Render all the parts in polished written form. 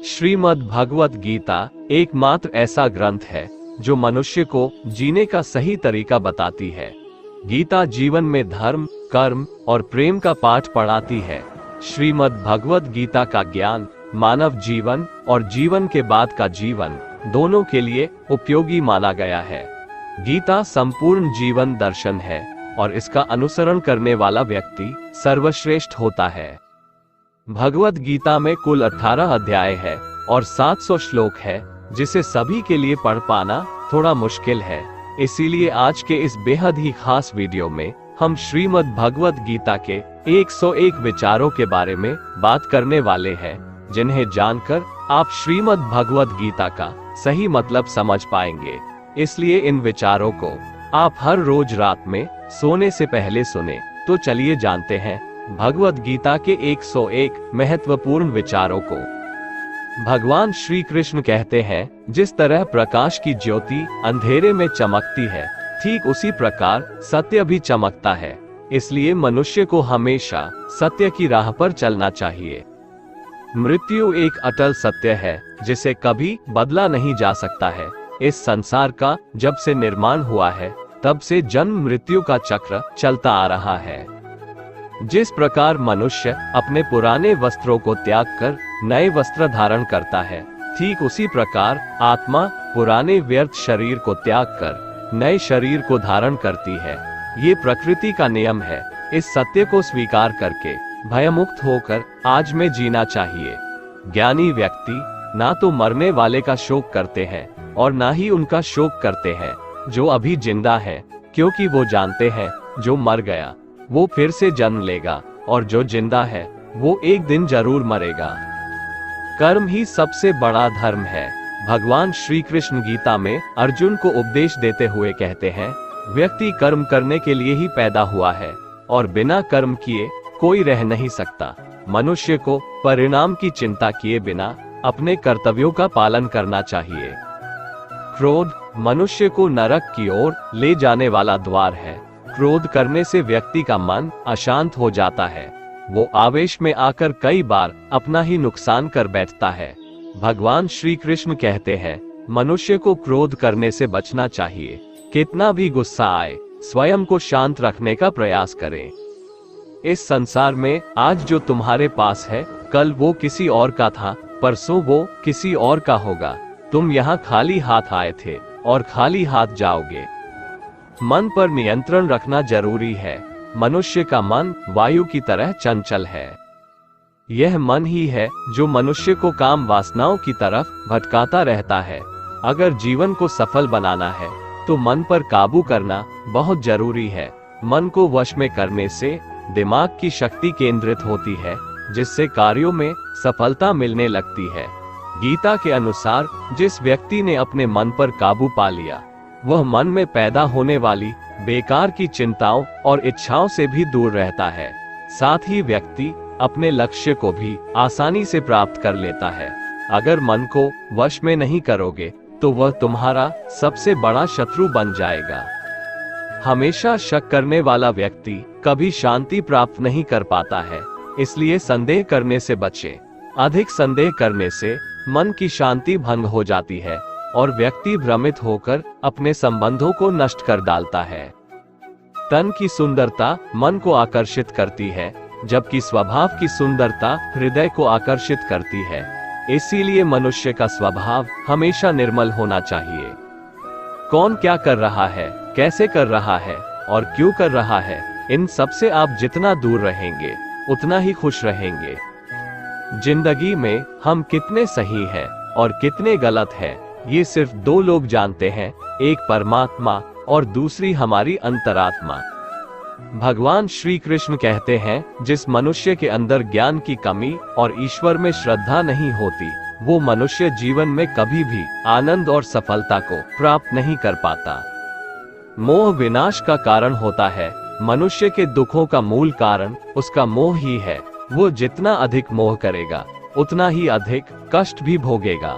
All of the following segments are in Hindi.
श्रीमद् भगवत गीता एकमात्र ऐसा ग्रंथ है जो मनुष्य को जीने का सही तरीका बताती है। गीता जीवन में धर्म, कर्म और प्रेम का पाठ पढ़ाती है। श्रीमद् भगवत गीता का ज्ञान मानव जीवन और जीवन के बाद का जीवन दोनों के लिए उपयोगी माना गया है। गीता संपूर्ण जीवन दर्शन है और इसका अनुसरण करने वाला व्यक्ति सर्वश्रेष्ठ होता है। भगवत गीता में कुल 18 अध्याय है और 700 श्लोक है, जिसे सभी के लिए पढ़ पाना थोड़ा मुश्किल है। इसीलिए आज के इस बेहद ही खास वीडियो में हम श्रीमद् भगवत गीता के 101 विचारों के बारे में बात करने वाले हैं, जिन्हें जानकर आप श्रीमद् भगवत गीता का सही मतलब समझ पाएंगे। इसलिए इन विचारों को आप हर रोज रात में सोने से पहले सुने। तो चलिए जानते हैं भगवत गीता के 101 महत्वपूर्ण विचारों को। भगवान श्री कृष्ण कहते हैं, जिस तरह प्रकाश की ज्योति अंधेरे में चमकती है, ठीक उसी प्रकार सत्य भी चमकता है। इसलिए मनुष्य को हमेशा सत्य की राह पर चलना चाहिए। मृत्यु एक अटल सत्य है जिसे कभी बदला नहीं जा सकता है। इस संसार का जब से निर्माण हुआ है तब से जन्म मृत्यु का चक्र चलता आ रहा है। जिस प्रकार मनुष्य अपने पुराने वस्त्रों को त्याग कर नए वस्त्र धारण करता है, ठीक उसी प्रकार आत्मा पुराने व्यर्थ शरीर को त्याग कर नए शरीर को धारण करती है। ये प्रकृति का नियम है। इस सत्य को स्वीकार करके भयमुक्त होकर आज में जीना चाहिए। ज्ञानी व्यक्ति ना तो मरने वाले का शोक करते हैं और ना ही उनका शोक करते हैं जो अभी जिंदा है, क्योंकि वो जानते हैं जो मर गया वो फिर से जन्म लेगा और जो जिंदा है वो एक दिन जरूर मरेगा। कर्म ही सबसे बड़ा धर्म है। भगवान श्री कृष्ण गीता में अर्जुन को उपदेश देते हुए कहते हैं, व्यक्ति कर्म करने के लिए ही पैदा हुआ है और बिना कर्म किए कोई रह नहीं सकता। मनुष्य को परिणाम की चिंता किए बिना अपने कर्तव्यों का पालन करना चाहिए। क्रोध मनुष्य को नरक की ओर ले जाने वाला द्वार है। क्रोध करने से व्यक्ति का मन अशांत हो जाता है। वो आवेश में आकर कई बार अपना ही नुकसान कर बैठता है। भगवान श्री कृष्ण कहते हैं, मनुष्य को क्रोध करने से बचना चाहिए। कितना भी गुस्सा आए, स्वयं को शांत रखने का प्रयास करें। इस संसार में आज जो तुम्हारे पास है, कल वो किसी और का था, परसों वो किसी और का होगा। तुम यहाँ खाली हाथ आए थे और खाली हाथ जाओगे। मन पर नियंत्रण रखना जरूरी है। मनुष्य का मन वायु की तरह चंचल है। यह मन ही है जो मनुष्य को काम वासनाओं की तरफ भटकाता रहता है। अगर जीवन को सफल बनाना है तो मन पर काबू करना बहुत जरूरी है। मन को वश में करने से दिमाग की शक्ति केंद्रित होती है, जिससे कार्यों में सफलता मिलने लगती है। गीता के अनुसार जिस व्यक्ति ने अपने मन पर काबू पा लिया, वह मन में पैदा होने वाली बेकार की चिंताओं और इच्छाओं से भी दूर रहता है। साथ ही व्यक्ति अपने लक्ष्य को भी आसानी से प्राप्त कर लेता है। अगर मन को वश में नहीं करोगे तो वह तुम्हारा सबसे बड़ा शत्रु बन जाएगा। हमेशा शक करने वाला व्यक्ति कभी शांति प्राप्त नहीं कर पाता है। इसलिए संदेह करने से बचें। अधिक संदेह करने से मन की शांति भंग हो जाती है और व्यक्ति भ्रमित होकर अपने संबंधों को नष्ट कर डालता है। तन की सुंदरता मन को आकर्षित करती है, जबकि स्वभाव की सुंदरता हृदय को आकर्षित करती है। इसीलिए मनुष्य का स्वभाव हमेशा निर्मल होना चाहिए। कौन क्या कर रहा है, कैसे कर रहा है और क्यों कर रहा है, इन सब से आप जितना दूर रहेंगे उतना ही खुश रहेंगे। जिंदगी में हम कितने सही हैं और कितने गलत हैं, ये सिर्फ दो लोग जानते हैं, एक परमात्मा और दूसरी हमारी अंतरात्मा। भगवान श्री कृष्ण कहते हैं, जिस मनुष्य के अंदर ज्ञान की कमी और ईश्वर में श्रद्धा नहीं होती, वो मनुष्य जीवन में कभी भी आनंद और सफलता को प्राप्त नहीं कर पाता। मोह विनाश का कारण होता है। मनुष्य के दुखों का मूल कारण उसका मोह ही है। वो जितना अधिक मोह करेगा उतना ही अधिक कष्ट भी भोगेगा।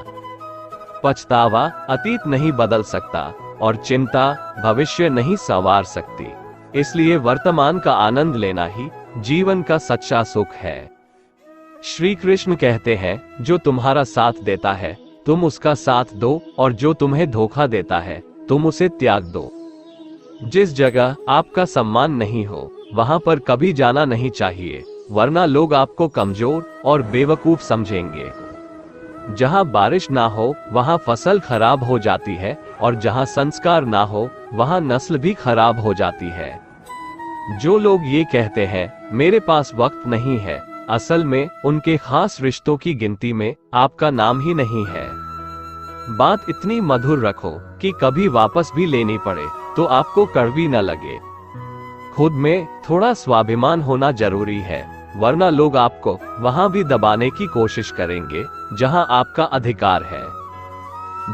पछतावा अतीत नहीं बदल सकता और चिंता भविष्य नहीं संवार सकती। इसलिए वर्तमान का आनंद लेना ही जीवन का सच्चा सुख है। श्री कृष्ण कहते हैं, जो तुम्हारा साथ देता है तुम उसका साथ दो, और जो तुम्हें धोखा देता है तुम उसे त्याग दो। जिस जगह आपका सम्मान नहीं हो वहां पर कभी जाना नहीं चाहिए, वरना लोग आपको कमजोर और बेवकूफ समझेंगे। जहां बारिश ना हो वहां फसल खराब हो जाती है, और जहां संस्कार ना हो वहां नस्ल भी खराब हो जाती है। जो लोग ये कहते हैं मेरे पास वक्त नहीं है, असल में उनके खास रिश्तों की गिनती में आपका नाम ही नहीं है। बात इतनी मधुर रखो कि कभी वापस भी लेनी पड़े तो आपको कड़वी न लगे। खुद में थोड़ा स्वाभिमान होना जरूरी है, वरना लोग आपको वहां भी दबाने की कोशिश करेंगे जहां आपका अधिकार है।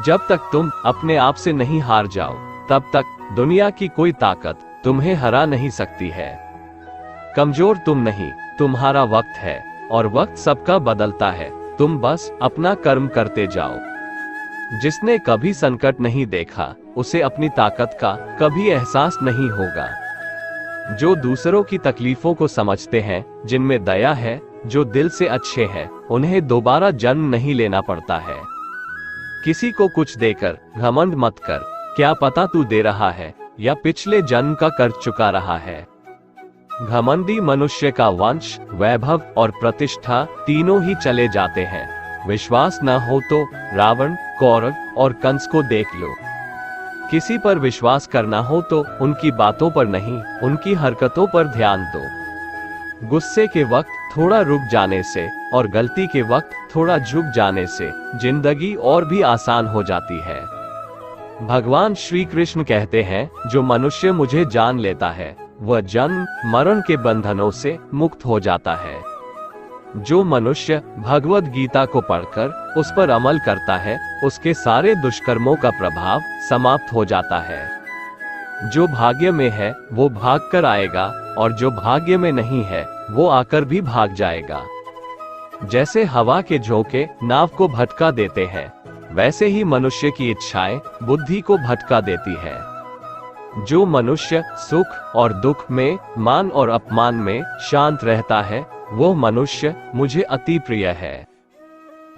जब तक तुम अपने आप से नहीं हार जाओ तब तक दुनिया की कोई ताकत तुम्हें हरा नहीं सकती है। कमजोर तुम नहीं, तुम्हारा वक्त है, और वक्त सबका बदलता है। तुम बस अपना कर्म करते जाओ। जिसने कभी संकट नहीं देखा उसे अपनी ताकत का कभी एहसास नहीं होगा। जो दूसरों की तकलीफों को समझते हैं, जिनमें दया है, जो दिल से अच्छे हैं, उन्हें दोबारा जन्म नहीं लेना पड़ता है। किसी को कुछ देकर घमंड मत कर, क्या पता तू दे रहा है या पिछले जन्म का कर्ज चुका रहा है। घमंडी मनुष्य का वंश, वैभव और प्रतिष्ठा तीनों ही चले जाते हैं। विश्वास न हो तो रावण, कौरव और कंस को देख लो। किसी पर विश्वास करना हो तो उनकी बातों पर नहीं, उनकी हरकतों पर ध्यान दो। गुस्से के वक्त थोड़ा रुक जाने से और गलती के वक्त थोड़ा झुक जाने से जिंदगी और भी आसान हो जाती है। भगवान श्री कृष्ण कहते हैं, जो मनुष्य मुझे जान लेता है वह जन्म मरण के बंधनों से मुक्त हो जाता है। जो मनुष्य भगवद गीता को पढ़कर उस पर अमल करता है उसके सारे दुष्कर्मों का प्रभाव समाप्त हो जाता है। जो भाग्य में है वो भाग कर आएगा, और जो भाग्य में नहीं है वो आकर भी भाग जाएगा। जैसे हवा के झोंके नाव को भटका देते हैं, वैसे ही मनुष्य की इच्छाएं बुद्धि को भटका देती है। जो मनुष्य सुख और दुख में, मान और अपमान में शांत रहता है वो मनुष्य मुझे अति प्रिय है।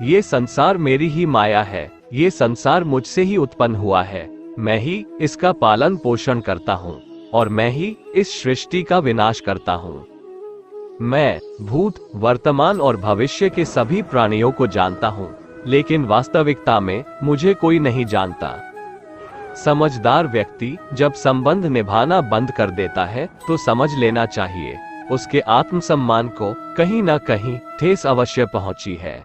ये संसार मेरी ही माया है, ये संसार मुझसे ही उत्पन्न हुआ है, मैं ही इसका पालन पोषण करता हूँ और मैं ही इस सृष्टि का विनाश करता हूँ। मैं भूत, वर्तमान और भविष्य के सभी प्राणियों को जानता हूँ, लेकिन वास्तविकता में मुझे कोई नहीं जानता। समझदार व्यक्ति जब संबंध निभाना बंद कर देता है तो समझ लेना चाहिए उसके आत्मसम्मान को कहीं न कहीं ठेस अवश्य पहुंची है।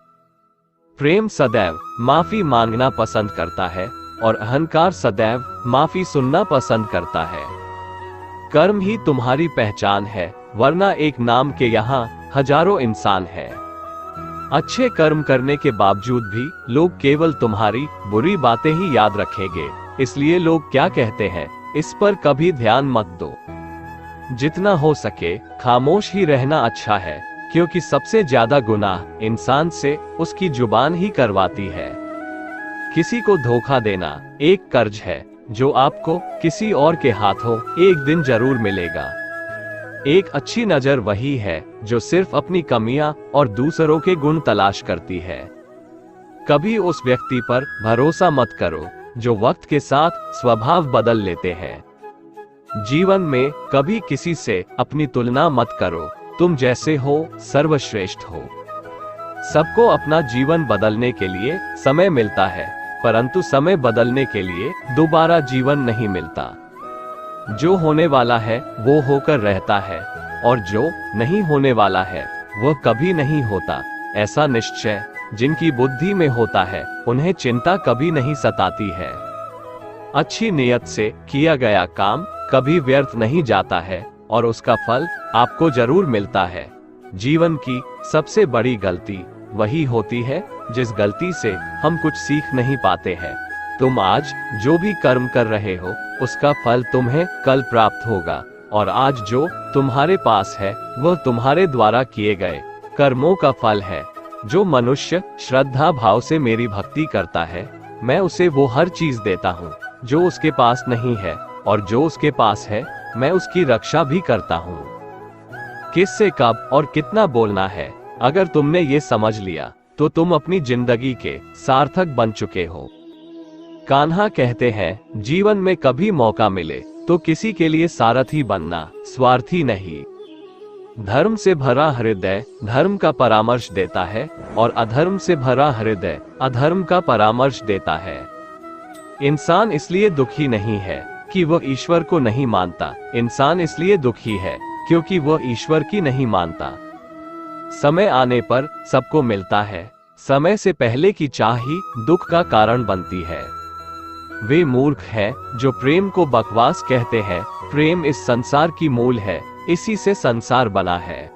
प्रेम सदैव माफी मांगना पसंद करता है और अहंकार सदैव माफी सुनना पसंद करता है। कर्म ही तुम्हारी पहचान है, वरना एक नाम के यहाँ हजारों इंसान हैं। अच्छे कर्म करने के बावजूद भी लोग केवल तुम्हारी बुरी बातें ही याद रखेंगे, इसलिए लोग क्या कहते हैं इस पर कभी ध्यान मत दो। जितना हो सके खामोश ही रहना अच्छा है, क्योंकि सबसे ज्यादा गुनाह इंसान से उसकी जुबान ही करवाती है। किसी को धोखा देना एक कर्ज है जो आपको किसी और के हाथों एक दिन जरूर मिलेगा। एक अच्छी नजर वही है जो सिर्फ अपनी कमियां और दूसरों के गुण तलाश करती है। कभी उस व्यक्ति पर भरोसा मत करो जो वक्त के साथ स्वभाव बदल लेते हैं। जीवन में कभी किसी से अपनी तुलना मत करो, तुम जैसे हो सर्वश्रेष्ठ हो। सबको अपना जीवन बदलने के लिए समय मिलता है, परंतु समय बदलने के लिए दोबारा जीवन नहीं मिलता। जो होने वाला है वो होकर रहता है, और जो नहीं होने वाला है वह कभी नहीं होता। ऐसा निश्चय जिनकी बुद्धि में होता है उन्हें चिंता कभी नहीं सताती है। अच्छी नियत से किया गया काम कभी व्यर्थ नहीं जाता है और उसका फल आपको जरूर मिलता है। जीवन की सबसे बड़ी गलती वही होती है जिस गलती से हम कुछ सीख नहीं पाते हैं। तुम आज जो भी कर्म कर रहे हो उसका फल तुम्हें कल प्राप्त होगा, और आज जो तुम्हारे पास है वह तुम्हारे द्वारा किए गए कर्मों का फल है। जो मनुष्य श्रद्धा भाव से मेरी भक्ति करता है मैं उसे वो हर चीज देता हूँ जो उसके पास नहीं है, और जो उसके पास है मैं उसकी रक्षा भी करता हूँ। किससे कब और कितना बोलना है अगर तुमने ये समझ लिया तो तुम अपनी जिंदगी के सार्थक बन चुके हो। कान्हा कहते हैं, जीवन में कभी मौका मिले तो किसी के लिए सारथी बनना, स्वार्थी नहीं। धर्म से भरा हृदय धर्म का परामर्श देता है और अधर्म से भरा हृदय अधर्म का परामर्श देता है। इंसान इसलिए दुखी नहीं है कि वह ईश्वर को नहीं मानता, इंसान इसलिए दुखी है क्योंकि वह ईश्वर की नहीं मानता। समय आने पर सबको मिलता है, समय से पहले की चाह ही दुख का कारण बनती है। वे मूर्ख हैं जो प्रेम को बकवास कहते हैं। प्रेम इस संसार की मूल है, इसी से संसार बना है।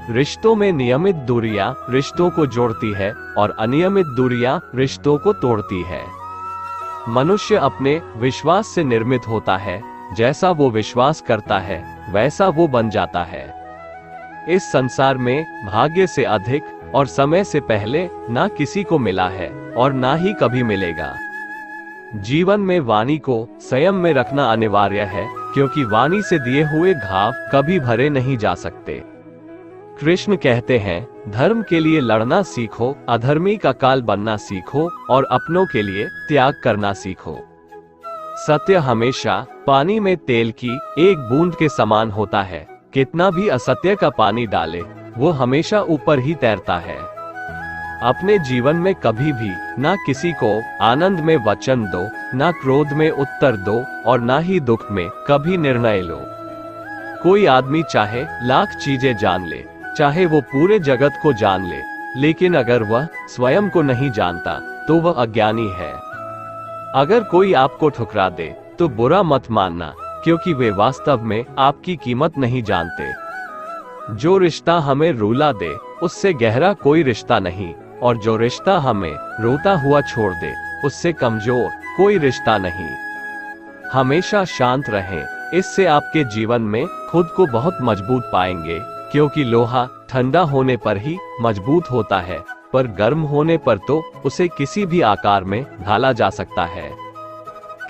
रिश्तों में नियमित दूरियां रिश्तों को जोड़ती है और अनियमित दूरियां रिश्तों को तोड़ती है। मनुष्य अपने विश्वास से निर्मित होता है, जैसा वो विश्वास करता है वैसा वो बन जाता है। इस संसार में भाग्य से अधिक और समय से पहले ना किसी को मिला है और ना ही कभी मिलेगा। जीवन में वाणी को संयम में रखना अनिवार्य है, क्योंकि वाणी से दिए हुए घाव कभी भरे नहीं जा सकते। कृष्ण कहते हैं, धर्म के लिए लड़ना सीखो, अधर्मी का काल बनना सीखो और अपनों के लिए त्याग करना सीखो। सत्य हमेशा पानी में तेल की एक बूंद के समान होता है। कितना भी असत्य का पानी डाले वो हमेशा ऊपर ही तैरता है। अपने जीवन में कभी भी ना किसी को आनंद में वचन दो, ना क्रोध में उत्तर दो और ना ही दुख में कभी निर्णय लो। कोई आदमी चाहे लाख चीजें जान ले, चाहे वो पूरे जगत को जान ले, लेकिन अगर वह स्वयं को नहीं जानता तो वह अज्ञानी है। अगर कोई आपको ठुकरा दे तो बुरा मत मानना, क्योंकि वे वास्तव में आपकी कीमत नहीं जानते। जो रिश्ता हमें रुला दे उससे गहरा कोई रिश्ता नहीं, और जो रिश्ता हमें रोता हुआ छोड़ दे उससे कमजोर कोई रिश्ता नहीं। हमेशा शांत रहें, इससे आपके जीवन में खुद को बहुत मजबूत पाएंगे, क्योंकि लोहा ठंडा होने पर ही मजबूत होता है, पर गर्म होने पर तो उसे किसी भी आकार में ढाला जा सकता है।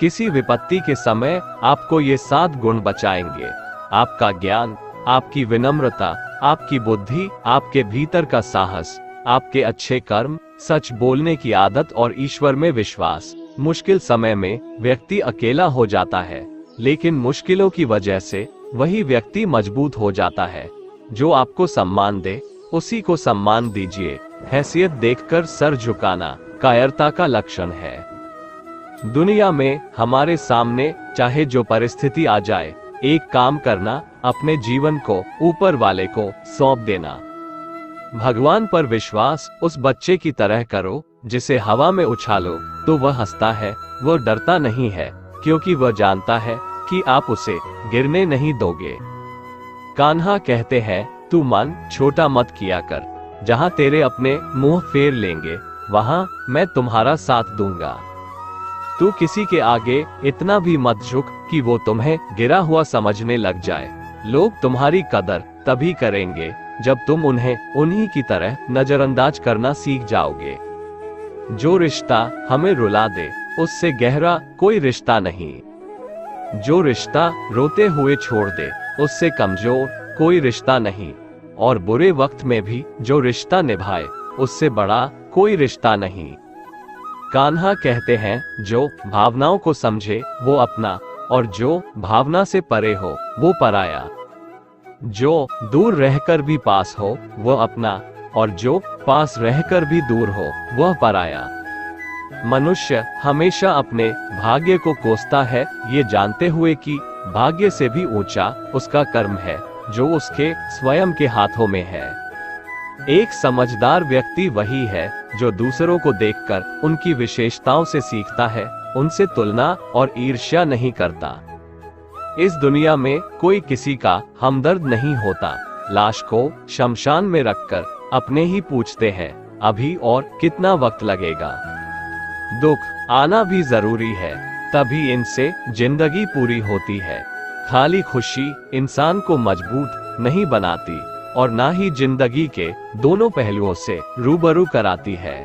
किसी विपत्ति के समय आपको ये 7 गुण बचाएंगे: आपका ज्ञान, आपकी विनम्रता, आपकी बुद्धि, आपके भीतर का साहस, आपके अच्छे कर्म, सच बोलने की आदत और ईश्वर में विश्वास। मुश्किल समय में व्यक्ति अकेला हो जाता है, लेकिन मुश्किलों की वजह से वही व्यक्ति मजबूत हो जाता है। जो आपको सम्मान दे उसी को सम्मान दीजिए। हैसियत देखकर सर झुकाना कायरता का लक्षण है। दुनिया में हमारे सामने चाहे जो परिस्थिति आ जाए, एक काम करना, अपने जीवन को ऊपर वाले को सौंप देना। भगवान पर विश्वास उस बच्चे की तरह करो जिसे हवा में उछालो तो वह हंसता है, वह डरता नहीं है, क्योंकि वह जानता है कि आप उसे गिरने नहीं दोगे। कान्हा कहते हैं, तू मन छोटा मत किया कर, जहां तेरे अपने मुंह फेर लेंगे वहां मैं तुम्हारा साथ दूंगा। तू किसी के आगे इतना भी मत झुक कि वो तुम्हें गिरा हुआ समझने लग जाए। लोग तुम्हारी कदर तभी करेंगे जब तुम उन्हें उन्हीं की तरह नजरअंदाज करना सीख जाओगे। जो रिश्ता हमें रुला दे उससे गहरा कोई रिश्ता नहीं। जो रिश्ता रोते हुए छोड़ दे उससे कमजोर कोई रिश्ता नहीं, और बुरे वक्त में भी जो रिश्ता निभाए उससे बड़ा कोई रिश्ता नहीं। कान्हा कहते हैं, जो भावनाओं को समझे वो अपना, और जो भावना से परे हो वो पराया। जो दूर रहकर भी पास हो वह अपना, और जो पास रहकर भी दूर हो वह पराया। मनुष्य हमेशा अपने भाग्य को कोसता है, ये जानते हुए कि भाग्य से भी ऊंचा उसका कर्म है जो उसके स्वयं के हाथों में है। एक समझदार व्यक्ति वही है जो दूसरों को देखकर उनकी विशेषताओं से सीखता है, उनसे तुलना और ईर्ष्या नहीं करता। इस दुनिया में कोई किसी का हमदर्द नहीं होता। लाश को शमशान में रखकर अपने ही पूछते हैं, अभी और कितना वक्त लगेगा। दुख आना भी जरूरी है, तभी इनसे जिंदगी पूरी होती है। खाली खुशी इंसान को मजबूत नहीं बनाती और ना ही जिंदगी के दोनों पहलुओं से रूबरू कराती है।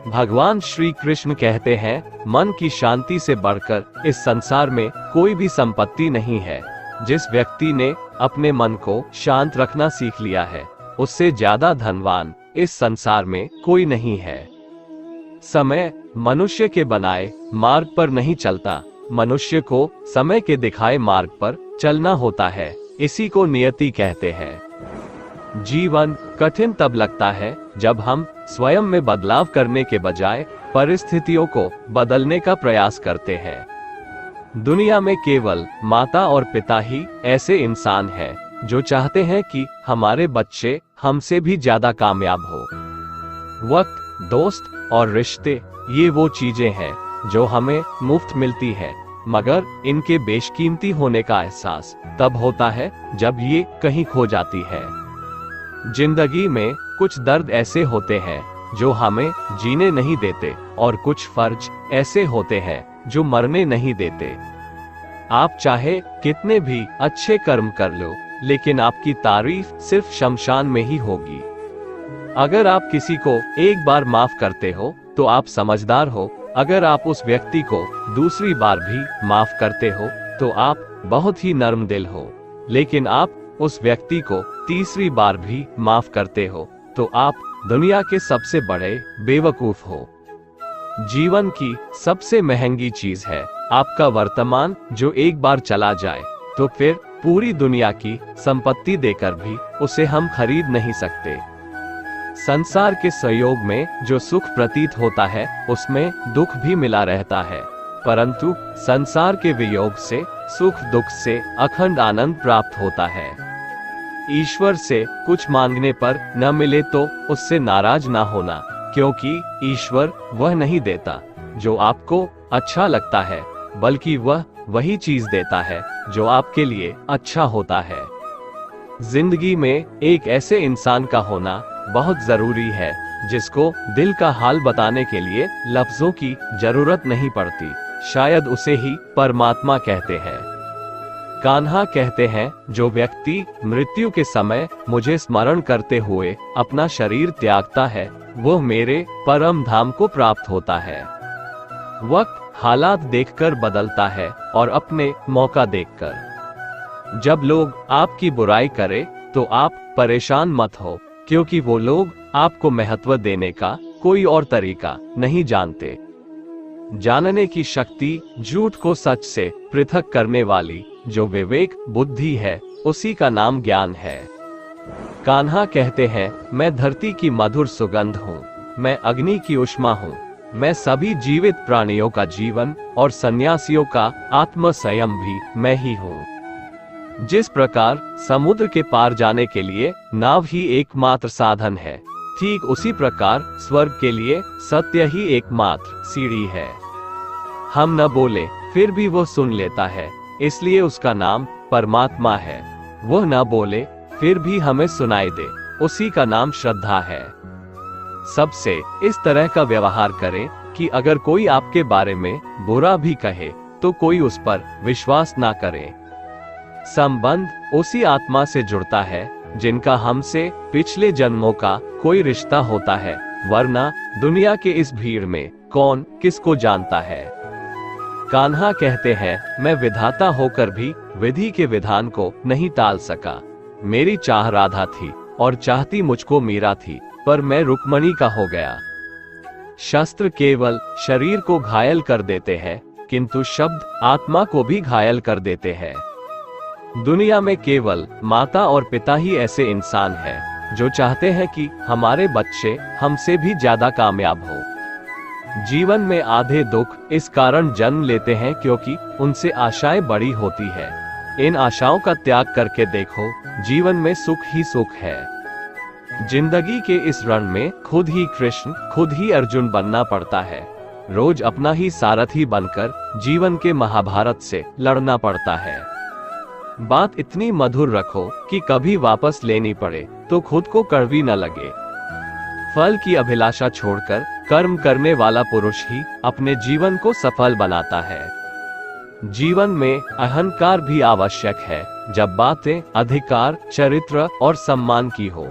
भगवान श्री कृष्ण कहते हैं, मन की शांति से बढ़कर इस संसार में कोई भी संपत्ति नहीं है। जिस व्यक्ति ने अपने मन को शांत रखना सीख लिया है उससे ज्यादा धनवान इस संसार में कोई नहीं है। समय मनुष्य के बनाए मार्ग पर नहीं चलता, मनुष्य को समय के दिखाए मार्ग पर चलना होता है। इसी को नियति कहते हैं। जीवन कठिन तब लगता है जब हम स्वयं में बदलाव करने के बजाय परिस्थितियों को बदलने का प्रयास करते हैं। दुनिया में केवल माता और पिता ही ऐसे इंसान हैं जो चाहते हैं कि हमारे बच्चे हमसे भी ज्यादा कामयाब हो। वक्त, दोस्त और रिश्ते ये वो चीजें हैं जो हमें मुफ्त मिलती है, मगर इनके बेशकीमती होने का एहसास तब होता है जब ये कहीं खो जाती है। जिंदगी में कुछ दर्द ऐसे होते हैं जो हमें जीने नहीं देते और कुछ फर्ज ऐसे होते हैं जो मरने नहीं देते। आप चाहे कितने भी अच्छे कर्म कर लो, लेकिन आपकी तारीफ सिर्फ शमशान में ही होगी। अगर आप किसी को एक बार माफ करते हो तो आप समझदार हो। अगर आप उस व्यक्ति को दूसरी बार भी माफ करते हो तो आप बहुत ही नर्म दिल हो। लेकिन आप उस व्यक्ति को तीसरी बार भी माफ करते हो तो आप दुनिया के सबसे बड़े बेवकूफ हो। जीवन की सबसे महंगी चीज है आपका वर्तमान, जो एक बार चला जाए तो फिर पूरी दुनिया की संपत्ति देकर भी उसे हम खरीद नहीं सकते। संसार के सहयोग में जो सुख प्रतीत होता है उसमें दुख भी मिला रहता है, परंतु संसार के वियोग से सुख दुख से अखंड आनंद प्राप्त होता है। ईश्वर से कुछ मांगने पर न मिले तो उससे नाराज ना होना, क्योंकि ईश्वर वह नहीं देता जो आपको अच्छा लगता है, बल्कि वह वही चीज देता है जो आपके लिए अच्छा होता है। जिंदगी में एक ऐसे इंसान का होना बहुत जरूरी है जिसको दिल का हाल बताने के लिए लफ्जों की जरूरत नहीं पड़ती। शायद उसे ही परमात्मा कहते हैं। कान्हा कहते हैं, जो व्यक्ति मृत्यु के समय मुझे स्मरण करते हुए अपना शरीर त्यागता है वो मेरे परम धाम को प्राप्त होता है। वक्त हालात देखकर बदलता है और अपने मौका देखकर। जब लोग आपकी बुराई करें तो आप परेशान मत हो, क्योंकि वो लोग आपको महत्व देने का कोई और तरीका नहीं जानते। जानने की शक्ति झूठ को सच से पृथक करने वाली जो विवेक बुद्धि है, उसी का नाम ज्ञान है। कान्हा कहते हैं, मैं धरती की मधुर सुगंध हूँ, मैं अग्नि की उष्मा हूँ, मैं सभी जीवित प्राणियों का जीवन और सन्यासियों का आत्म संयम भी मैं ही हूँ। जिस प्रकार समुद्र के पार जाने के लिए नाव ही एकमात्र साधन है, ठीक उसी प्रकार स्वर्ग के लिए सत्य ही एकमात्र सीढ़ी है। हम न बोले फिर भी वो सुन लेता है, इसलिए उसका नाम परमात्मा है। वह न बोले फिर भी हमें सुनाई दे, उसी का नाम श्रद्धा है। सबसे इस तरह का व्यवहार करें कि अगर कोई आपके बारे में बुरा भी कहे तो कोई उस पर विश्वास ना करे। संबंध उसी आत्मा से जुड़ता है जिनका हमसे पिछले जन्मों का कोई रिश्ता होता है, वरना दुनिया के इस भीड़ में कौन किसको जानता है। कान्हा कहते हैं, मैं विधाता होकर भी विधि के विधान को नहीं टाल सका। मेरी चाह राधा थी और चाहती मुझको मीरा थी, पर मैं रुक्मणी का हो गया। शस्त्र केवल शरीर को घायल कर देते हैं, किंतु शब्द आत्मा को भी घायल कर देते हैं। दुनिया में केवल माता और पिता ही ऐसे इंसान हैं जो चाहते हैं कि हमारे बच्चे हमसे भी ज्यादा कामयाब हो। जीवन में आधे दुख इस कारण जन्म लेते हैं क्योंकि उनसे आशाएं बड़ी होती है। इन आशाओं का त्याग करके देखो, जीवन में सुख ही सुख है। जिंदगी के इस रण में खुद ही कृष्ण, खुद ही अर्जुन बनना पड़ता है। रोज अपना ही सारथी बनकर जीवन के महाभारत से लड़ना पड़ता है। बात इतनी मधुर रखो कि कभी वापस लेनी पड़े तो खुद को कड़वी न लगे। फल की अभिलाषा छोड़कर कर्म करने वाला पुरुष ही अपने जीवन को सफल बनाता है। जीवन में अहंकार भी आवश्यक है जब बातें अधिकार, चरित्र और सम्मान की हो।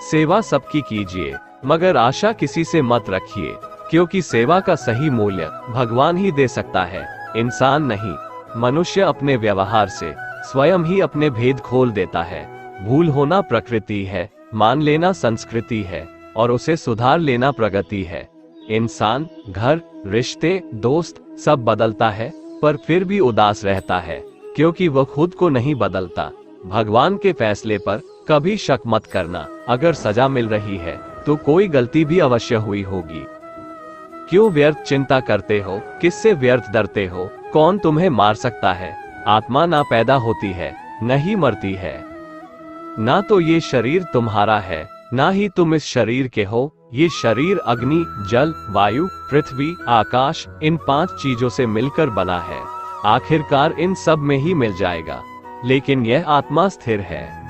सेवा सबकी कीजिए, मगर आशा किसी से मत रखिए, क्योंकि सेवा का सही मूल्य भगवान ही दे सकता है, इंसान नहीं। मनुष्य अपने व्यवहार से स्वयं ही अपने भेद खोल देता है। भूल होना प्रकृति है, मान लेना संस्कृति है और उसे सुधार लेना प्रगति है। इंसान, घर, रिश्ते, दोस्त सब बदलता है, पर फिर भी उदास रहता है क्योंकि वह खुद को नहीं बदलता। भगवान के फैसले पर कभी शक मत करना। अगर सजा मिल रही है तो कोई गलती भी अवश्य हुई होगी। क्यों व्यर्थ चिंता करते हो? किससे व्यर्थ डरते हो? कौन तुम्हें मार सकता है? आत्मा ना पैदा होती है, न ही मरती है। ना तो ये शरीर तुम्हारा है, ना ही तुम इस शरीर के हो। ये शरीर अग्नि, जल, वायु, पृथ्वी, आकाश इन 5 चीजों से मिलकर बना है। आखिरकार इन सब में ही मिल जाएगा। लेकिन यह आत्मा स्थिर है।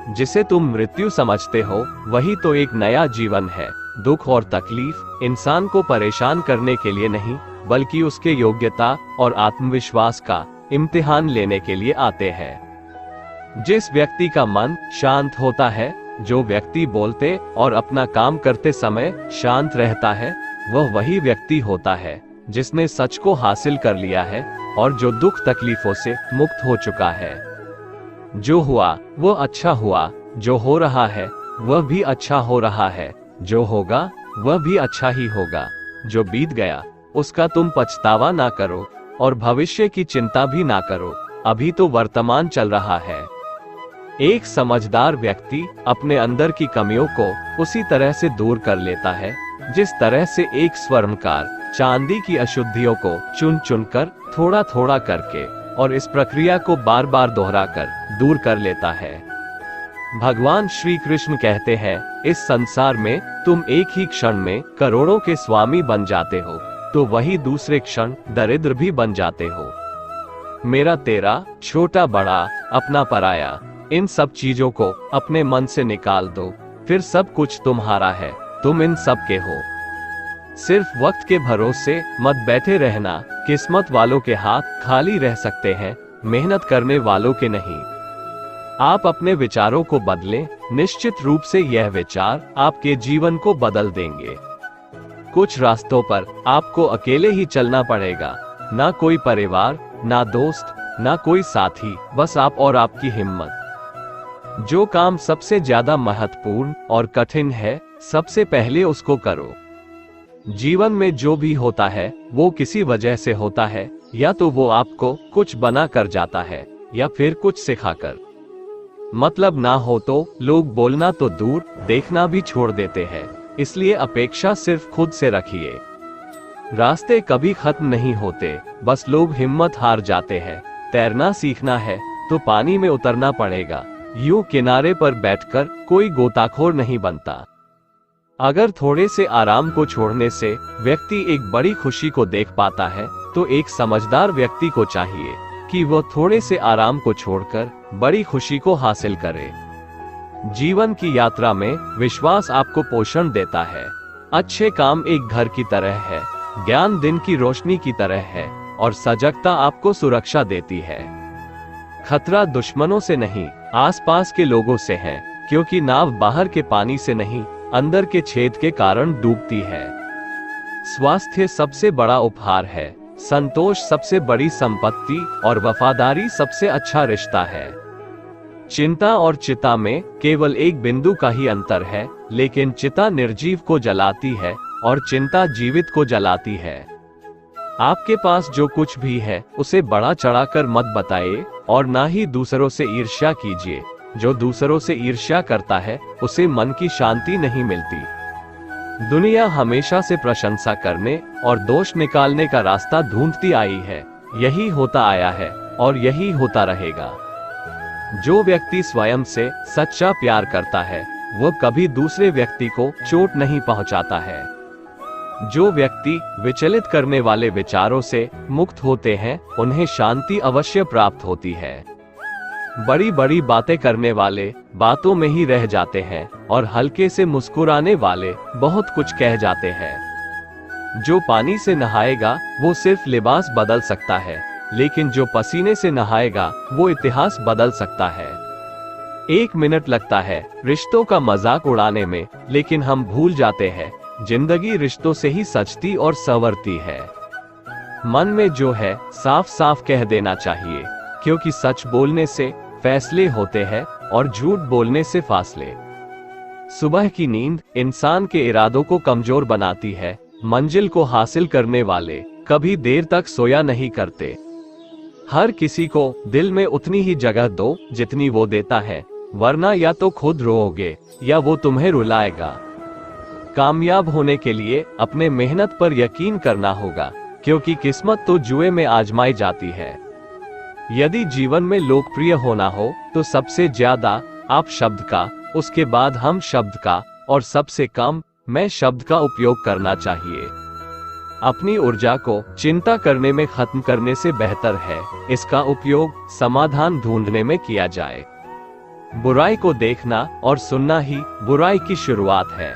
जिसे तुम मृत्यु समझते हो वही तो एक नया जीवन है। दुख और तकलीफ इंसान को परेशान करने के लिए नहीं, बल्कि उसके योग्यता और आत्मविश्वास का इम्तिहान लेने के लिए आते हैं। जिस व्यक्ति का मन शांत होता है, जो व्यक्ति बोलते और अपना काम करते समय शांत रहता है, वह वही व्यक्ति होता है जिसने सच को हासिल कर लिया है और जो दुख तकलीफों से मुक्त हो चुका है। जो हुआ वो अच्छा हुआ, जो हो रहा है वह भी अच्छा हो रहा है, जो होगा वह भी अच्छा ही होगा। जो बीत गया उसका तुम पछतावा ना करो और भविष्य की चिंता भी ना करो। अभी तो वर्तमान चल रहा है। एक समझदार व्यक्ति अपने अंदर की कमियों को उसी तरह से दूर कर लेता है जिस तरह से एक स्वर्णकार चांदी की अशुद्धियों को चुन चुन कर थोड़ा थोड़ा करके और इस प्रक्रिया को बार बार दोहराकर दूर कर लेता है। भगवान श्री कृष्ण कहते हैं, इस संसार में तुम एक ही क्षण में करोड़ों के स्वामी बन जाते हो, तो वही दूसरे क्षण दरिद्र भी बन जाते हो। मेरा तेरा, छोटा बड़ा, अपना पराया, इन सब चीजों को अपने मन से निकाल दो, फिर सब कुछ तुम्हारा है, तुम इन सब के हो। सिर्फ वक्त के भरोसे मत बैठे रहना। किस्मत वालों के हाथ खाली रह सकते हैं, मेहनत करने वालों के नहीं। आप अपने विचारों को बदलें, निश्चित रूप से यह विचार आपके जीवन को बदल देंगे। कुछ रास्तों पर आपको अकेले ही चलना पड़ेगा, ना कोई परिवार, ना दोस्त, ना कोई साथी, बस आप और आपकी हिम्मत। जो काम सबसे ज्यादा महत्वपूर्ण और कठिन है, सबसे पहले उसको करो। जीवन में जो भी होता है वो किसी वजह से होता है, या तो वो आपको कुछ बना कर जाता है या फिर कुछ सिखाकर। मतलब ना हो तो लोग बोलना तो दूर, देखना भी छोड़ देते हैं। इसलिए अपेक्षा सिर्फ खुद से रखिए। रास्ते कभी खत्म नहीं होते, बस लोग हिम्मत हार जाते हैं। तैरना सीखना है तो पानी में उतरना पड़ेगा। यूं किनारे पर बैठकर कोई गोताखोर नहीं बनता। अगर थोड़े से आराम को छोड़ने से व्यक्ति एक बड़ी खुशी को देख पाता है, तो एक समझदार व्यक्ति को चाहिए कि वह थोड़े से आराम को छोड़कर बड़ी खुशी को हासिल करे। जीवन की यात्रा में विश्वास आपको पोषण देता है। अच्छे काम एक घर की तरह है, ज्ञान दिन की रोशनी की तरह है और सजगता आपको सुरक्षा देती है। खतरा दुश्मनों से नहीं, आसपास के लोगों से है, क्योंकि नाव बाहर के पानी से नहीं, अंदर के छेद के कारण डूबती है। स्वास्थ्य सबसे बड़ा उपहार है, संतोष सबसे बड़ी संपत्ति और वफादारी सबसे अच्छा रिश्ता है। चिंता और चिता में केवल एक बिंदु का ही अंतर है, लेकिन चिता निर्जीव को जलाती है और चिंता जीवित को जलाती है। आपके पास जो कुछ भी है उसे बढ़ा चढ़ाकर मत बताइए और ना ही दूसरों से ईर्ष्या कीजिए। जो दूसरों से ईर्ष्या करता है उसे मन की शांति नहीं मिलती। दुनिया हमेशा से प्रशंसा करने और दोष निकालने का रास्ता ढूंढती आई है। यही होता आया है और यही होता रहेगा। जो व्यक्ति स्वयं से सच्चा प्यार करता है वह कभी दूसरे व्यक्ति को चोट नहीं पहुंचाता है। जो व्यक्ति विचलित करने वाले विचारों से मुक्त होते हैं उन्हें शांति अवश्य प्राप्त होती है। बड़ी बड़ी बातें करने वाले बातों में ही रह जाते हैं और हल्के से मुस्कुराने वाले बहुत कुछ कह जाते हैं। जो पानी से नहाएगा वो सिर्फ लिबास बदल सकता है, लेकिन जो पसीने से नहाएगा वो इतिहास बदल सकता है। 1 मिनट लगता है रिश्तों का मजाक उड़ाने में, लेकिन हम भूल जाते हैं जिंदगी रिश्तों से ही सजती और संवरती है। मन में जो है साफ साफ कह देना चाहिए, क्योंकि सच बोलने से फैसले होते हैं और झूठ बोलने से फासले। सुबह की नींद इंसान के इरादों को कमजोर बनाती है। मंजिल को हासिल करने वाले कभी देर तक सोया नहीं करते। हर किसी को दिल में उतनी ही जगह दो जितनी वो देता है, वरना या तो खुद रोओगे या वो तुम्हें रुलाएगा। कामयाब होने के लिए अपने मेहनत पर यकीन करना होगा, क्योंकि किस्मत तो जुए में आजमाई जाती है। यदि जीवन में लोकप्रिय होना हो तो सबसे ज्यादा आप शब्द का, उसके बाद हम शब्द का और सबसे कम मैं शब्द का उपयोग करना चाहिए। अपनी ऊर्जा को चिंता करने में खत्म करने से बेहतर है इसका उपयोग समाधान ढूंढने में किया जाए। बुराई को देखना और सुनना ही बुराई की शुरुआत है।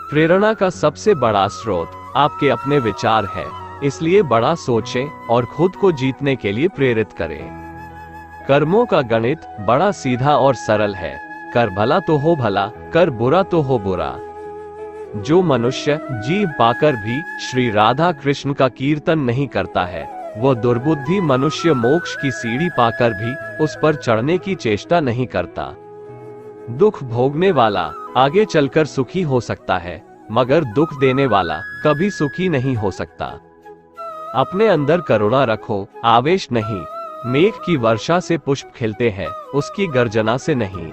प्रेरणा का सबसे बड़ा स्रोत आपके अपने विचार है, इसलिए बड़ा सोचें और खुद को जीतने के लिए प्रेरित करें। कर्मों का गणित बड़ा सीधा और सरल है। कर भला तो हो भला, कर बुरा तो हो बुरा। जो मनुष्य जीव पाकर भी श्री राधा कृष्ण का कीर्तन नहीं करता है, वो दुर्बुद्धि मनुष्य मोक्ष की सीढ़ी पाकर भी उस पर चढ़ने की चेष्टा नहीं करता। दुख भोगने वाला आगे चलकर सुखी हो सकता है, मगर दुख देने वाला कभी सुखी नहीं हो सकता। अपने अंदर करुणा रखो, आवेश नहीं। मेघ की वर्षा से पुष्प खिलते हैं, उसकी गर्जना से नहीं।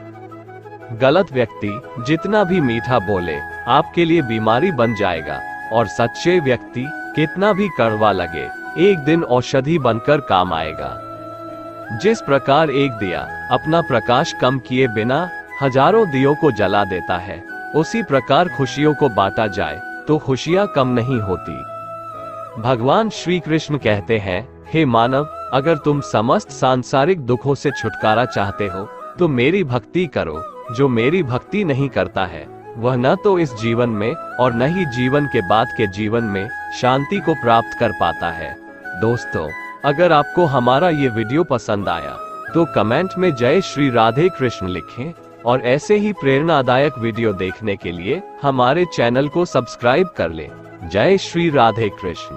गलत व्यक्ति जितना भी मीठा बोले आपके लिए बीमारी बन जाएगा, और सच्चे व्यक्ति कितना भी कड़वा लगे एक दिन औषधि बनकर काम आएगा। जिस प्रकार एक दिया अपना प्रकाश कम किए बिना हजारों दियों को जला देता है, उसी प्रकार खुशियों को बांटा जाए तो खुशियां कम नहीं होती। भगवान श्री कृष्ण कहते हैं, हे मानव, अगर तुम समस्त सांसारिक दुखों से छुटकारा चाहते हो तो मेरी भक्ति करो। जो मेरी भक्ति नहीं करता है वह न तो इस जीवन में और न ही जीवन के बाद के जीवन में शांति को प्राप्त कर पाता है। दोस्तों, अगर आपको हमारा ये वीडियो पसंद आया तो कमेंट में जय श्री राधे कृष्ण लिखें, और ऐसे ही प्रेरणादायक वीडियो देखने के लिए हमारे चैनल को सब्सक्राइब कर लें। जय श्री राधे कृष्ण।